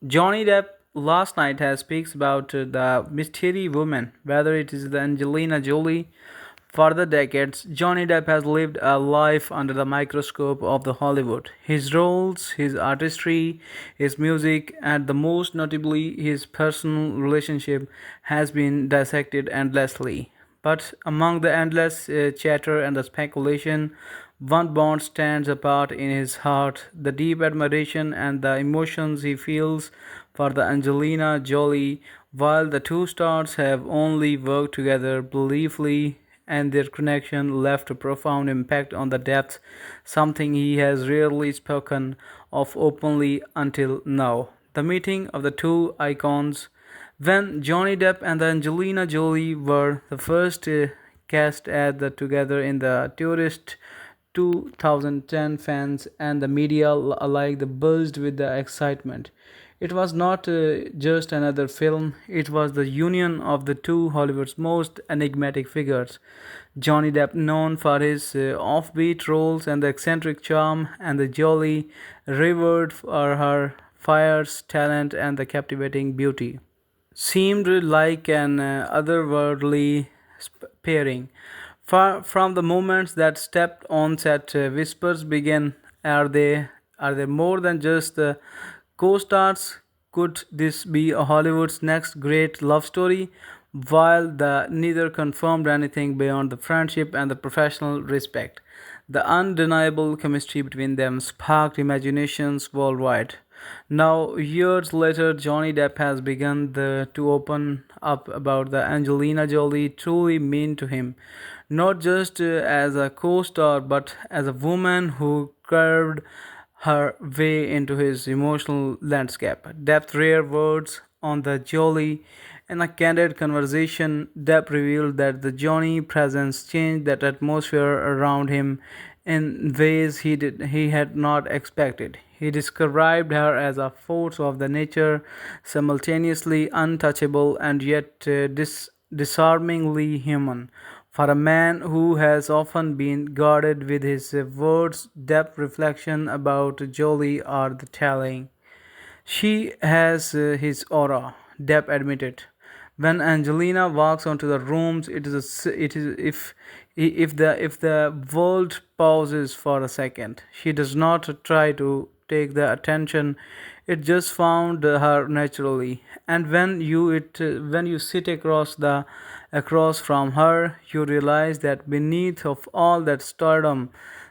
Johnny Depp last night has speaks about the mystery woman, whether it is the Angelina Jolie. For the decades, Johnny Depp has lived a life under the microscope of the Hollywood. His roles, his artistry, his music, and the most notably his personal relationship has been dissected endlessly. But among the endless chatter and the speculation, one bond stands apart in his heart, the deep admiration and the emotions he feels for the Angelina Jolie. While the two stars have only worked together briefly, and their connection left a profound impact on the depth, something he has rarely spoken of openly until now. The meeting of the two icons, when Johnny Depp and Angelina Jolie were the first cast together in the tourist 2010, fans and the media alike buzzed with the excitement. It was not just another film, it was the union of the two Hollywood's most enigmatic figures. Johnny Depp, known for his offbeat roles and the eccentric charm, and the Jolie, revered for her fierce talent and the captivating beauty, seemed like an otherworldly pairing. Far from the moments that stepped on set, whispers began. Are they are they more than just co-stars? Could this be a Hollywood's next great love story? While the neither confirmed anything beyond the friendship and the professional respect, the undeniable chemistry between them sparked imaginations worldwide. Now, years later, Johnny Depp has to open up about the Angelina Jolie truly mean to him, not just as a co-star, but as a woman who carved her way into his emotional landscape. Depp's rare words on the Jolie. In a candid conversation, Depp revealed that the Johnny presence changed that atmosphere around him in ways he had not expected. He described her as a force of the nature, simultaneously untouchable and yet disarmingly human. For a man who has often been guarded with his words, depth reflection about Jolie are the telling. She has his aura, Depp admitted. When Angelina walks onto the rooms, it is if the world pauses for a second. She does not try to take the attention. It just found her naturally. And when you sit across from her, you realize that beneath of all that stardom,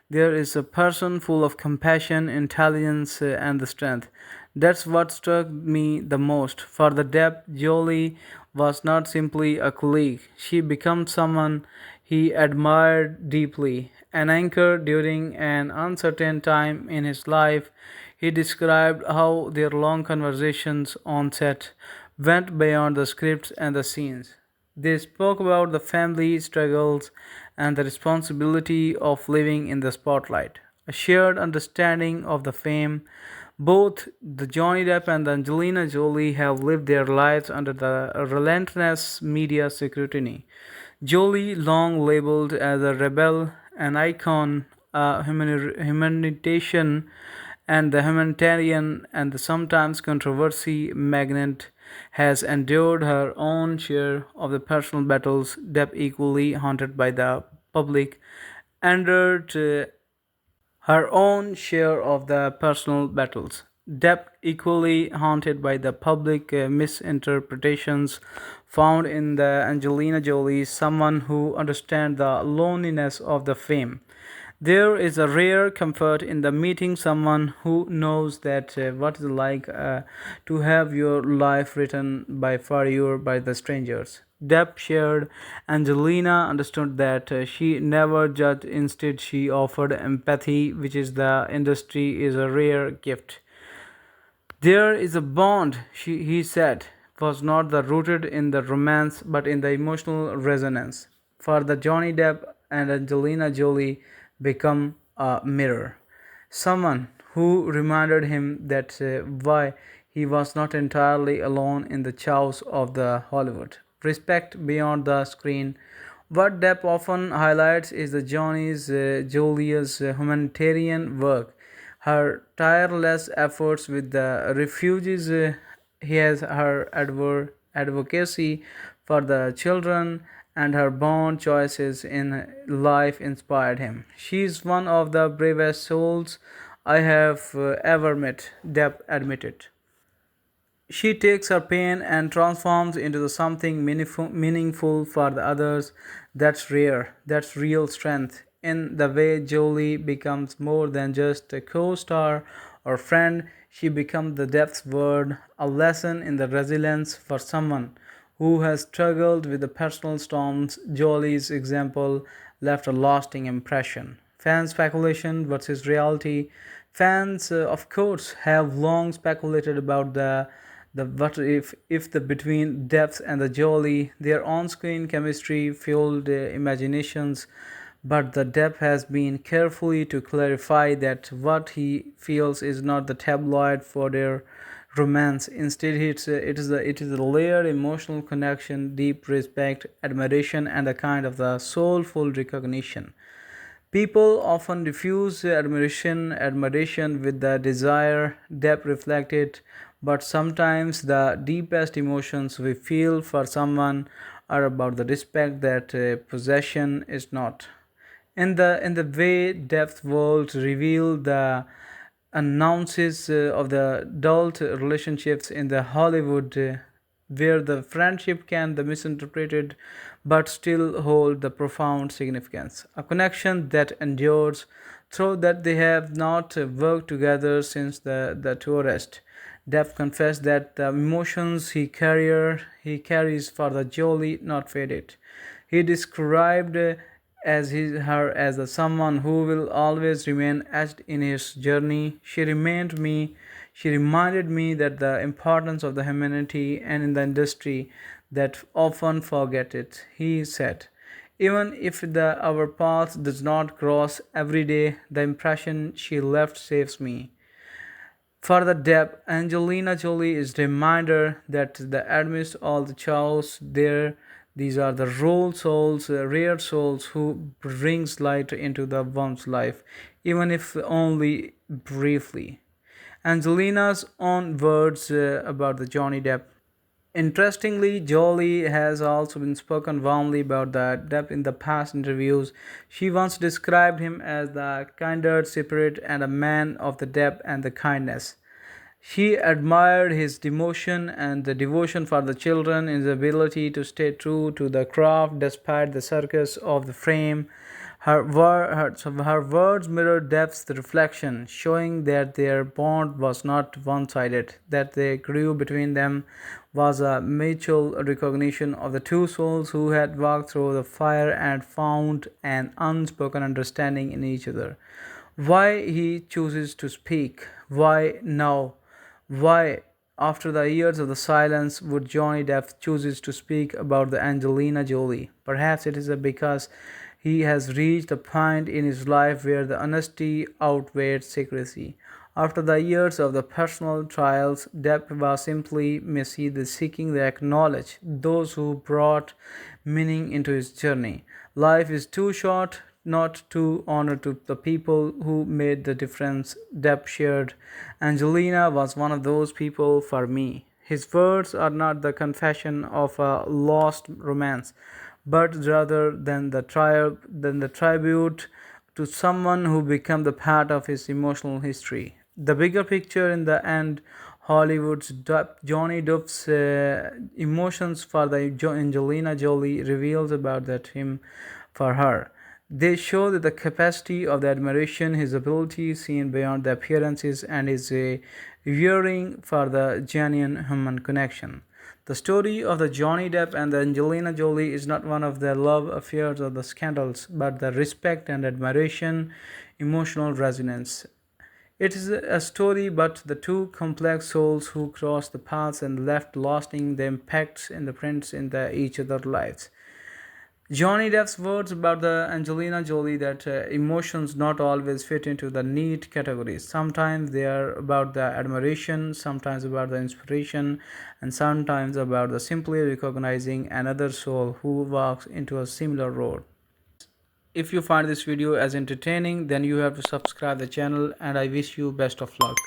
there is a person full of compassion, intelligence, and the strength. That's what struck me the most. For the depth, Jolie was not simply a colleague. She became someone he admired deeply, an anchor during an uncertain time in his life. He described how their long conversations on set went beyond the scripts and the scenes. They spoke about the family struggles and the responsibility of living in the spotlight, a shared understanding of the fame. Both the Johnny Depp and the Angelina Jolie have lived their lives under the relentless media scrutiny. Jolie, long labeled as a rebel, an icon, a humanitarian, and the humanitarian and the sometimes controversy magnate, has endured her own share of the personal battles. Depp, equally haunted by the public, endured her own share of the personal battles. Depp, equally haunted by the public misinterpretations found in the Angelina Jolie, someone who understands the loneliness of the fame. There is a rare comfort in the meeting someone who knows that what it's like to have your life written by for you by the strangers. Depp shared. Angelina understood that she never judged. Instead, she offered empathy, which is the industry is a rare gift. There is a bond, he said, was not the rooted in the romance but in the emotional resonance. For the Johnny Depp and Angelina Jolie become a mirror. Someone who reminded him that why he was not entirely alone in the chaos of the Hollywood. Respect beyond the screen. What Depp often highlights is the Johnny's Jolie's humanitarian work, Her tireless efforts with the refugees, he has her advocacy for the children, and her bold choices in life inspired him. She is one of the bravest souls I have ever met, Depp admitted. She takes her pain and transforms into something meaningful for the others. That's rare. That's real strength. In the way Jolie becomes more than just a co-star or friend, she becomes the depth word, a lesson in the resilience for someone who has struggled with the personal storms. Jolie's example left a lasting impression. Fan speculation versus reality. Fans, of course, have long speculated about the what if the between Depth and the Jolie, their on-screen chemistry fueled imaginations, but the Depp has been carefully to clarify that what he feels is not the tabloid for their romance. Instead, it is a layered emotional connection, deep respect, admiration, and a kind of the soulful recognition. People often refuse admiration with the desire depth reflected, but sometimes the deepest emotions we feel for someone are about the respect that possession is not. In the way depth world reveal the announces of the adult relationships in the Hollywood, where the friendship can be misinterpreted but still hold the profound significance. A connection that endures through that they have not worked together since the tourist. Depp confessed that the emotions he carries for the Jolie not faded. He described her as someone who will always remain etched in his journey. She reminded me that the importance of the humanity and in the industry that often forget it. He said, even if our path does not cross every day, the impression she left saves me. For the depth, Angelina Jolie is a reminder that amidst all the chaos, these are the rare souls who brings light into the one's life, even if only briefly. Angelina's own words about the Johnny Depp. Interestingly, Jolie has also been spoken warmly about the Depp in the past interviews. She once described him as the candid spirit and a man of the depth and the kindness. She admired his devotion and the devotion for the children, his ability to stay true to the craft despite the circus of the frame. Her words mirrored Depp's reflection, showing that their bond was not one-sided, that they grew between them was a mutual recognition of the two souls who had walked through the fire and found an unspoken understanding in each other. Why he chooses to speak? Why now? Why, after the years of the silence, would Johnny Depp chooses to speak about the Angelina Jolie? Perhaps it is because he has reached a point in his life where the honesty outweighs secrecy. After the years of the personal trials, Depp was simply seeking to acknowledge those who brought meaning into his journey. Life is too short not to honor to the people who made the difference. Depp shared. Angelina was one of those people for me. His words are not the confession of a lost romance, but rather than the tribute to someone who became the part of his emotional history. The bigger picture in the end, Johnny Depp's emotions for the Angelina Jolie reveals about that him for her. They show that the capacity of the admiration, his ability seen beyond the appearances, and his yearning for the genuine human connection. The story of the Johnny Depp and the Angelina Jolie is not one of the love affairs or the scandals, but the respect and admiration, emotional resonance. It is a story about the two complex souls who crossed the paths and left lasting the impacts and the prints in each other's lives. Johnny Depp's words about the Angelina Jolie that emotions not always fit into the neat categories. Sometimes they are about the admiration, sometimes about the inspiration, and sometimes about the simply recognizing another soul who walks into a similar road. If you find this video as entertaining, then you have to subscribe the channel, and I wish you best of luck.